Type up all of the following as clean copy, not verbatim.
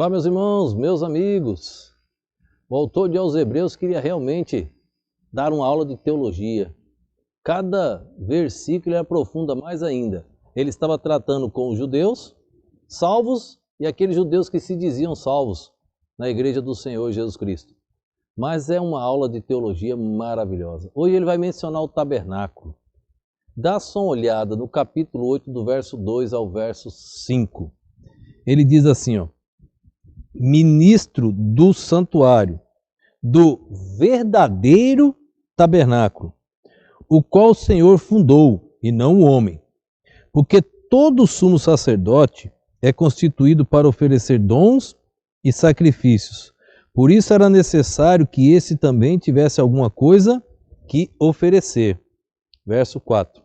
Olá, meus irmãos, meus amigos. O autor de Aos Hebreus queria realmente dar uma aula de teologia. Cada versículo ele aprofunda mais ainda. Ele estava tratando com os judeus salvos e aqueles judeus que se diziam salvos na igreja do Senhor Jesus Cristo. Mas é uma aula de teologia maravilhosa. Hoje ele vai mencionar o tabernáculo. Dá só uma olhada no capítulo 8, do verso 2 ao verso 5. Ele diz assim, ó: ministro do santuário, do verdadeiro tabernáculo, o qual o Senhor fundou, e não o homem. Porque todo sumo sacerdote é constituído para oferecer dons e sacrifícios. Por isso era necessário que esse também tivesse alguma coisa que oferecer. Verso 4.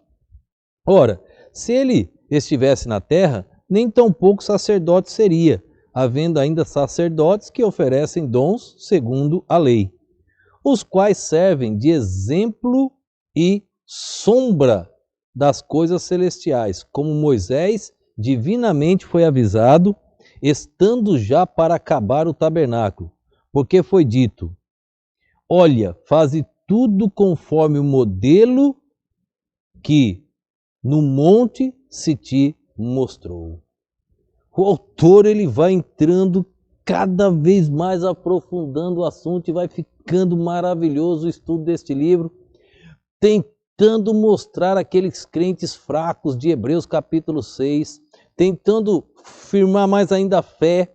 Ora, se ele estivesse na terra, nem tampouco sacerdote seria, havendo ainda sacerdotes que oferecem dons segundo a lei, os quais servem de exemplo e sombra das coisas celestiais, como Moisés divinamente foi avisado, estando já para acabar o tabernáculo, porque foi dito: olha, faze tudo conforme o modelo que no monte se te mostrou. O autor ele vai entrando cada vez mais aprofundando o assunto e vai ficando maravilhoso o estudo deste livro, tentando mostrar aqueles crentes fracos de Hebreus capítulo 6, tentando firmar mais ainda a fé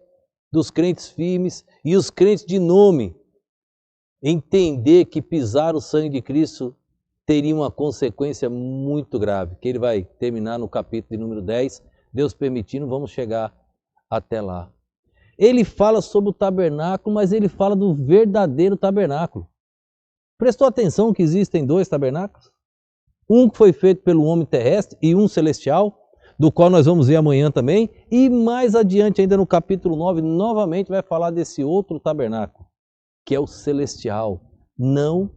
dos crentes firmes e os crentes de nome entender que pisar o sangue de Cristo teria uma consequência muito grave, que ele vai terminar no capítulo de número 10, Deus permitindo, vamos chegar até lá. Ele fala sobre o tabernáculo, mas ele fala do verdadeiro tabernáculo. Prestou atenção que existem dois tabernáculos? Um que foi feito pelo homem terrestre e um celestial, do qual nós vamos ver amanhã também, e mais adiante ainda no capítulo 9, novamente vai falar desse outro tabernáculo, que é o celestial, não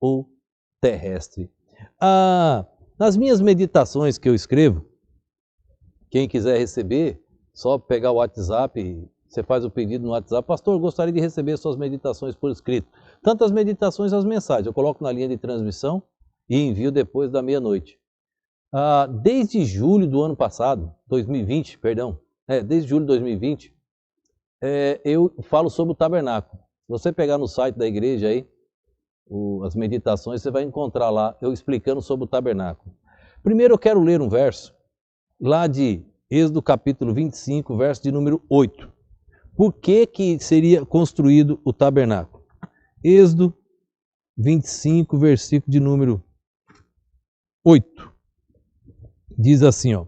o terrestre. Nas minhas meditações que eu escrevo, quem quiser receber, só pegar o WhatsApp, você faz o pedido no WhatsApp: pastor, eu gostaria de receber suas meditações por escrito. Tanto as meditações as mensagens, eu coloco na linha de transmissão e envio depois da meia-noite. Desde julho do ano passado, 2020, desde julho de 2020, eu falo sobre o tabernáculo. Se você pegar no site da igreja aí, as meditações, você vai encontrar lá eu explicando sobre o tabernáculo. Primeiro eu quero ler um verso lá de Êxodo capítulo 25, verso de número 8. Por que que seria construído o tabernáculo? Êxodo 25, versículo de número 8. Diz assim, ó: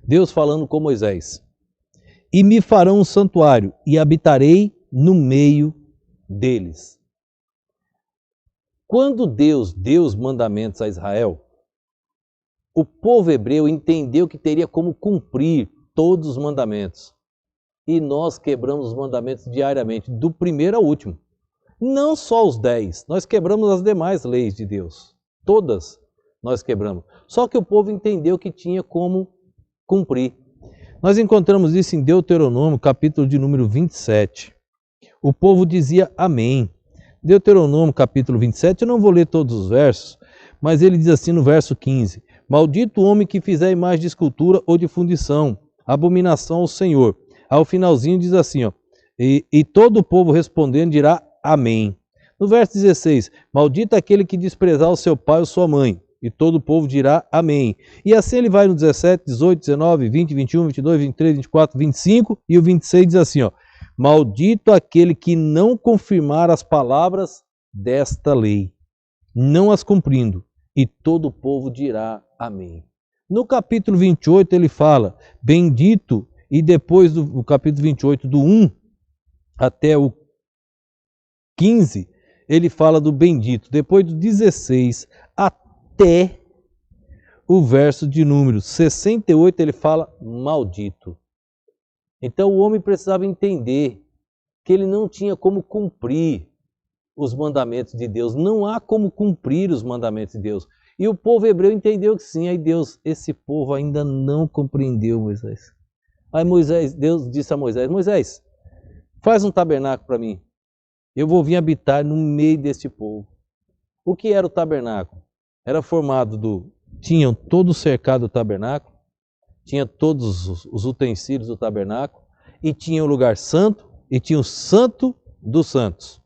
Deus falando com Moisés: e me farão um santuário, e habitarei no meio deles. Quando Deus deu os mandamentos a Israel, o povo hebreu entendeu que teria como cumprir todos os mandamentos. E nós quebramos os mandamentos diariamente, do primeiro ao último. Não só os 10, nós quebramos as demais leis de Deus. Todas nós quebramos. Só que o povo entendeu que tinha como cumprir. Nós encontramos isso em Deuteronômio, capítulo de número 27. O povo dizia amém. Deuteronômio, capítulo 27, eu não vou ler todos os versos, mas ele diz assim no verso 15: maldito o homem que fizer imagem de escultura ou de fundição, abominação ao Senhor. Ao finalzinho diz assim, ó: e todo o povo respondendo dirá amém. No verso 16, maldito aquele que desprezar o seu pai ou sua mãe, e todo o povo dirá amém. E assim ele vai no 17, 18, 19, 20, 21, 22, 23, 24, 25, e o 26 diz assim, ó: maldito aquele que não confirmar as palavras desta lei, não as cumprindo, e todo o povo dirá amém. No capítulo 28 ele fala bendito, e depois do capítulo 28, do 1 até o 15, ele fala do bendito. Depois do 16 até o verso de número 68, ele fala maldito. Então o homem precisava entender que ele não tinha como cumprir os mandamentos de Deus. Não há como cumprir os mandamentos de Deus. E o povo hebreu entendeu que sim. Aí Deus, esse povo ainda não compreendeu Moisés. Aí Deus disse a Moisés: Moisés, Faz um tabernáculo para mim. Eu vou vir habitar no meio deste povo. O que era o tabernáculo? Era formado tinham todo cercado o tabernáculo, tinha todos os utensílios do tabernáculo, e tinha o lugar santo, e tinha o santo dos santos.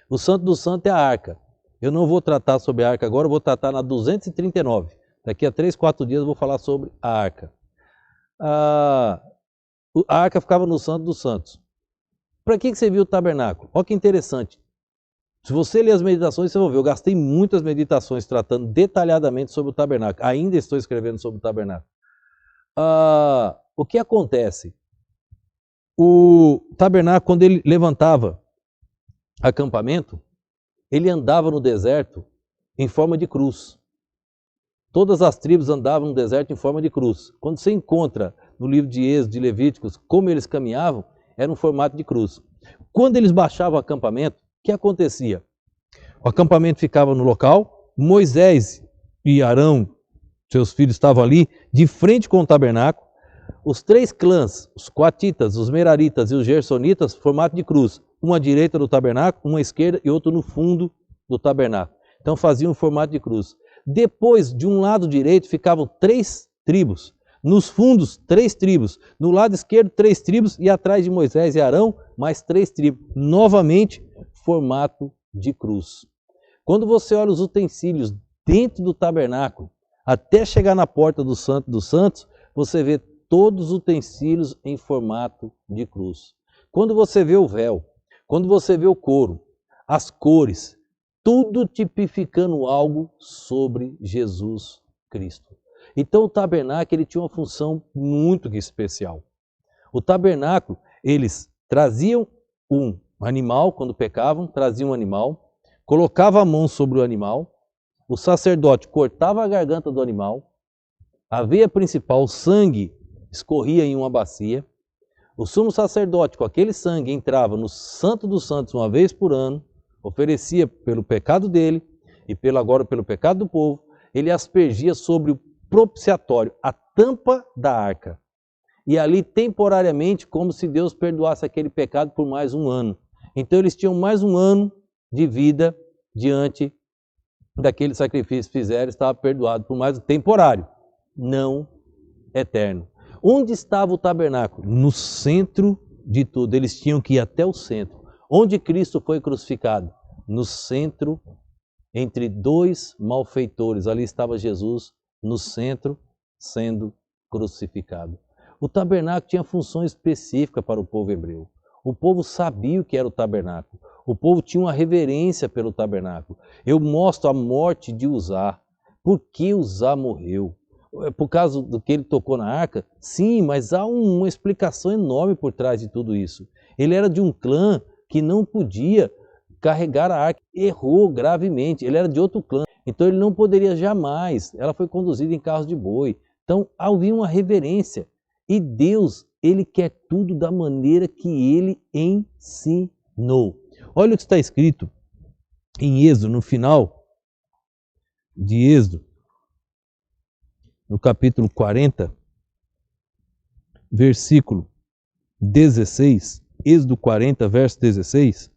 O santo dos santos é a arca. Eu não vou tratar sobre a arca agora, eu vou tratar na 239. Daqui a 3, 4 dias eu vou falar sobre a arca. A arca ficava no santo dos santos. Para que serviu o tabernáculo? Olha que interessante. Se você ler as meditações, você vai ver. Eu gastei muitas meditações tratando detalhadamente sobre o tabernáculo. Ainda estou escrevendo sobre o tabernáculo. O que acontece? O tabernáculo, quando ele levantava acampamento, ele andava no deserto em forma de cruz. Todas as tribos andavam no deserto em forma de cruz. Quando você encontra no livro de Êxodo, de Levíticos, como eles caminhavam, era um formato de cruz. Quando eles baixavam o acampamento, o que acontecia? O acampamento ficava no local, Moisés e Arão, seus filhos, estavam ali, de frente com o tabernáculo. Os 3 clãs, os coatitas, os meraritas e os gersonitas, formato de cruz. Uma à direita do tabernáculo, uma à esquerda e outro no fundo do tabernáculo. Então faziam um formato de cruz. Depois, de um lado direito, ficavam 3 tribos. Nos fundos, 3 tribos. No lado esquerdo, 3 tribos. E atrás de Moisés e Arão, mais 3 tribos. Novamente, formato de cruz. Quando você olha os utensílios dentro do tabernáculo, até chegar na porta do Santo dos Santos, você vê todos os utensílios em formato de cruz. Quando você vê o véu, quando você vê o couro, as cores, tudo tipificando algo sobre Jesus Cristo. Então o tabernáculo ele tinha uma função muito especial. O tabernáculo, eles traziam um animal, quando pecavam, traziam um animal, colocava a mão sobre o animal, o sacerdote cortava a garganta do animal, a veia principal, o sangue, escorria em uma bacia, o sumo sacerdote com aquele sangue entrava no Santo dos Santos uma vez por ano, oferecia pelo pecado dele e agora pelo pecado do povo, ele aspergia sobre o propiciatório, a tampa da arca. E ali temporariamente, como se Deus perdoasse aquele pecado por mais um ano. Então eles tinham mais um ano de vida diante daquele sacrifício que fizeram, estava perdoado por mais um temporário, não eterno. Onde estava o tabernáculo? No centro de tudo. Eles tinham que ir até o centro. Onde Cristo foi crucificado? No centro, entre 2 malfeitores. Ali estava Jesus, no centro, sendo crucificado. O tabernáculo tinha função específica para o povo hebreu. O povo sabia o que era o tabernáculo. O povo tinha uma reverência pelo tabernáculo. Eu mostro a morte de Uzá. Por que Uzá morreu? Por causa do que ele tocou na arca? Sim, mas há uma explicação enorme por trás de tudo isso. Ele era de um clã que não podia carregar a arca. Errou gravemente. Ele era de outro clã. Então ele não poderia jamais. Ela foi conduzida em carros de boi. Então havia uma reverência. E Deus, ele quer tudo da maneira que ele ensinou. Olha o que está escrito em Êxodo, no final de Êxodo, no capítulo 40, versículo 16, Êxodo 40, verso 16,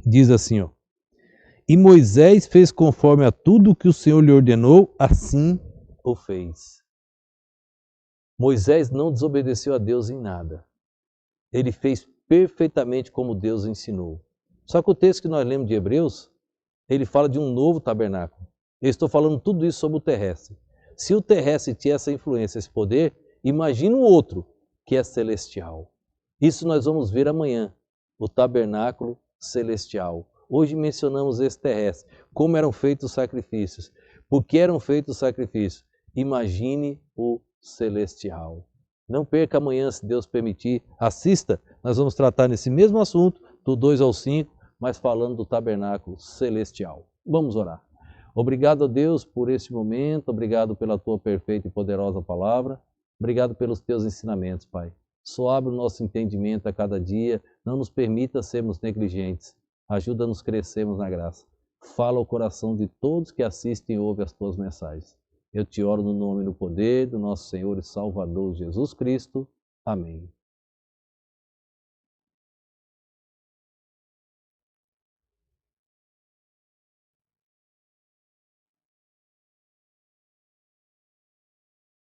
diz assim, ó: E Moisés fez conforme a tudo que o Senhor lhe ordenou, assim o fez. Moisés não desobedeceu a Deus em nada. Ele fez perfeitamente como Deus ensinou. Só que o texto que nós lemos de Hebreus, ele fala de um novo tabernáculo. Eu estou falando tudo isso sobre o terrestre. Se o terrestre tinha essa influência, esse poder, imagina o outro, que é celestial. Isso nós vamos ver amanhã, o tabernáculo celestial. Hoje mencionamos esse terrestre, como eram feitos os sacrifícios. Por que eram feitos os sacrifícios? Imagine o celestial. Não perca amanhã, se Deus permitir. Assista, nós vamos tratar nesse mesmo assunto, do 2 ao 5, mas falando do tabernáculo celestial. Vamos orar. Obrigado a Deus por este momento, obrigado pela tua perfeita e poderosa palavra, obrigado pelos teus ensinamentos, Pai. Só abre o nosso entendimento a cada dia, não nos permita sermos negligentes, ajuda-nos a crescermos na graça. Fala ao coração de todos que assistem e ouvem as tuas mensagens. Eu te oro no nome e no poder do nosso Senhor e Salvador Jesus Cristo. Amém.